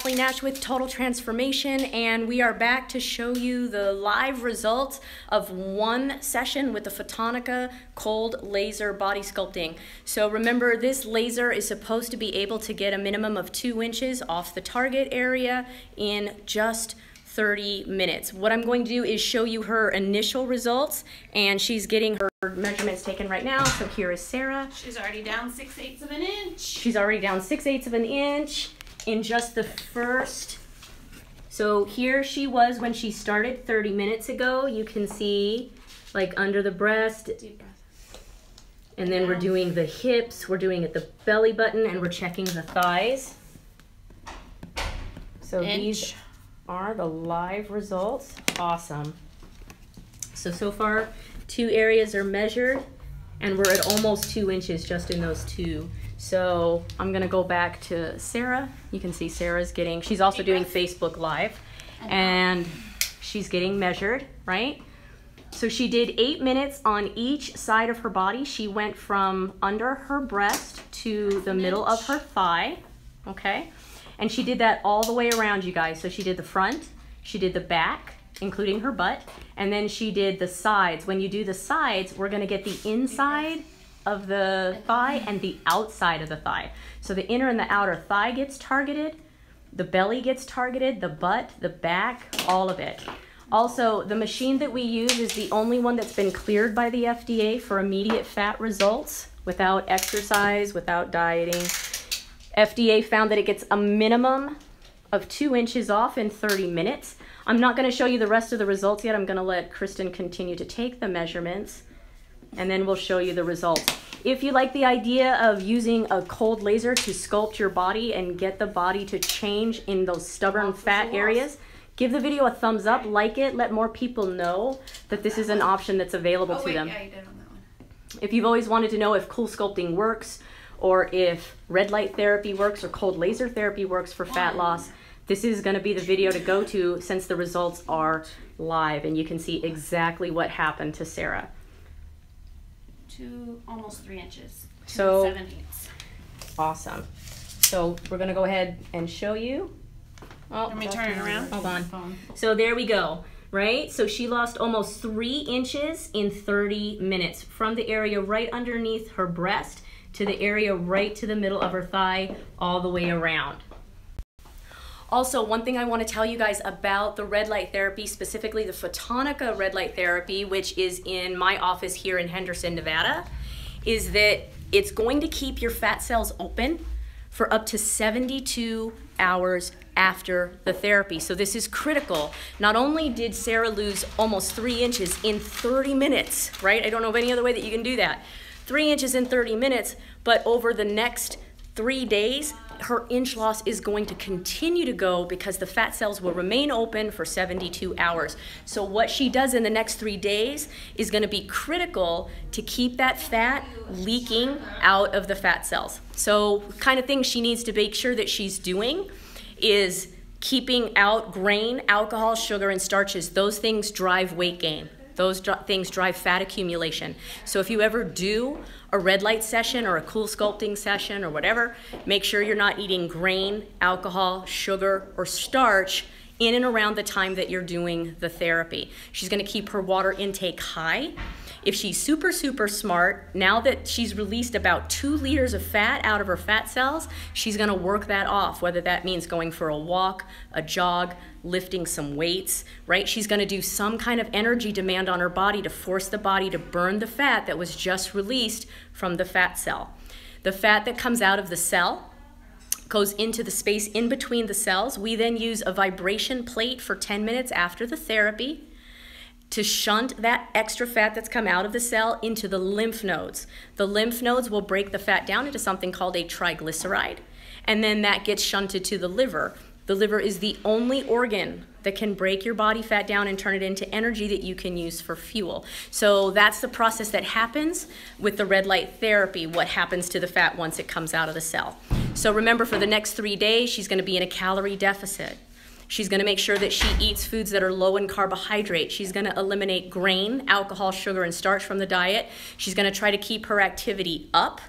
Ashley Nash with Total Transformation, and we are back to show you the live results of one session with the Photonica cold laser body sculpting. So remember, this laser is supposed to be able to get a minimum of 2 inches off the target area in just 30 minutes. What I'm going to do is show you her initial results, and she's getting her measurements taken right now. So here is Sarah. She's already down 6/8 of an inch. She's already down 6/8 of an inch in just the first. So here she was when she started 30 minutes ago. You can see like under the breast. Deep breath. And then we're doing the hips, we're doing at the belly button, and we're checking the thighs. So these are the live results. Awesome. So far 2 areas are measured, and we're at almost 2 inches just in those 2. So I'm gonna go back to Sarah. You can see Sarah's getting, she's also doing Facebook Live, and she's getting measured, right? So she did 8 minutes on each side of her body. She went from under her breast to the middle of her thigh, okay? And she did that all the way around, you guys. So she did the front, she did the back, including her butt, and then she did the sides. When you do the sides, we're gonna get the inside of the thigh and the outside of the thigh. So the inner and the outer thigh gets targeted, the belly gets targeted, the butt, the back, all of it. Also, the machine that we use is the only one that's been cleared by the FDA for immediate fat results, without exercise, without dieting. FDA found that it gets a minimum of 2 inches off in 30 minutes. I'm not going to show you the rest of the results yet. I'm going to let Kristen continue to take the measurements, and then we'll show you the results. If you like the idea of using a cold laser to sculpt your body and get the body to change in those stubborn fat areas, give the video a thumbs up, like it, let more people know that this is an option that's available to them. Yeah, you did on that one. If you've always wanted to know if cool sculpting works, or if red light therapy works, or cold laser therapy works for fat loss, this is going to be the video to go to, since the results are live and you can see exactly what happened to Sarah. Almost 3 inches. So 7/8. awesome. So we're going to go ahead and show you. Oh, Let me turn it around. Hold on. So there we go. Right? So she lost almost 3 inches in 30 minutes from the area right underneath her breast to the area right to the middle of her thigh, all the way around. Also, one thing I want to tell you guys about the red light therapy, specifically the Photonica red light therapy, which is in my office here in Henderson, Nevada, is that it's going to keep your fat cells open for up to 72 hours after the therapy. So this is critical. Not only did Sarah lose almost 3 inches in 30 minutes, right? I don't know of any other way that you can do that. 3 inches in 30 minutes, but over the next 3 days, her inch loss is going to continue to go because the fat cells will remain open for 72 hours. So what she does in the next 3 days is going to be critical to keep that fat leaking out of the fat cells. So kind of things she needs to make sure that she's doing is keeping out grain, alcohol, sugar, and starches. Those things drive weight gain. Those things drive fat accumulation. So if you ever do a red light session or a cool sculpting session or whatever, make sure you're not eating grain, alcohol, sugar, or starch in and around the time that you're doing the therapy. She's going to keep her water intake high. If she's super, super smart, now that she's released about 2 liters of fat out of her fat cells, she's going to work that off, whether that means going for a walk, a jog, lifting some weights, right? She's going to do some kind of energy demand on her body to force the body to burn the fat that was just released from the fat cell. The fat that comes out of the cell goes into the space in between the cells. We then use a vibration plate for 10 minutes after the therapy to shunt that extra fat that's come out of the cell into the lymph nodes. The lymph nodes will break the fat down into something called a triglyceride, and then that gets shunted to the liver. The liver is the only organ that can break your body fat down and turn it into energy that you can use for fuel. So that's the process that happens with the red light therapy, what happens to the fat once it comes out of the cell. So remember, for the next 3 days, she's going to be in a calorie deficit. She's going to make sure that she eats foods that are low in carbohydrate. She's going to eliminate grain, alcohol, sugar, and starch from the diet. She's going to try to keep her activity up.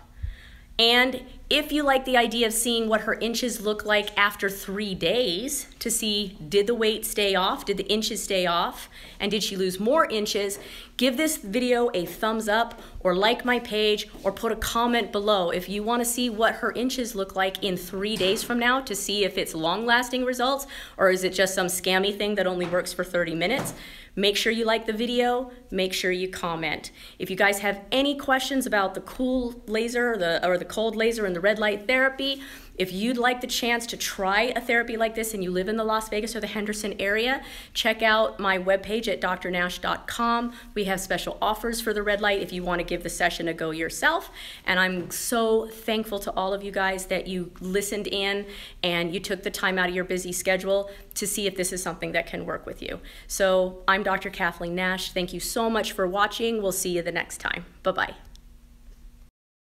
And If you like the idea of seeing what her inches look like after 3 days to see, did the weight stay off, did the inches stay off, and did she lose more inches, give this video a thumbs up or like my page or put a comment below if you want to see what her inches look like in 3 days from now to see if it's long-lasting results or is it just some scammy thing that only works for 30 minutes. Make sure you like the video, make sure you comment. If you guys have any questions about the cool laser or the cold laser and the red light therapy, if you'd like the chance to try a therapy like this and you live in the Las Vegas or the Henderson area, check out my webpage at drnash.com. We have special offers for the red light if you want to give the session a go yourself. And I'm so thankful to all of you guys that you listened in and you took the time out of your busy schedule to see if this is something that can work with you. So I'm Dr. Kathleen Nash. Thank you so much for watching. We'll see you the next time. Bye-bye.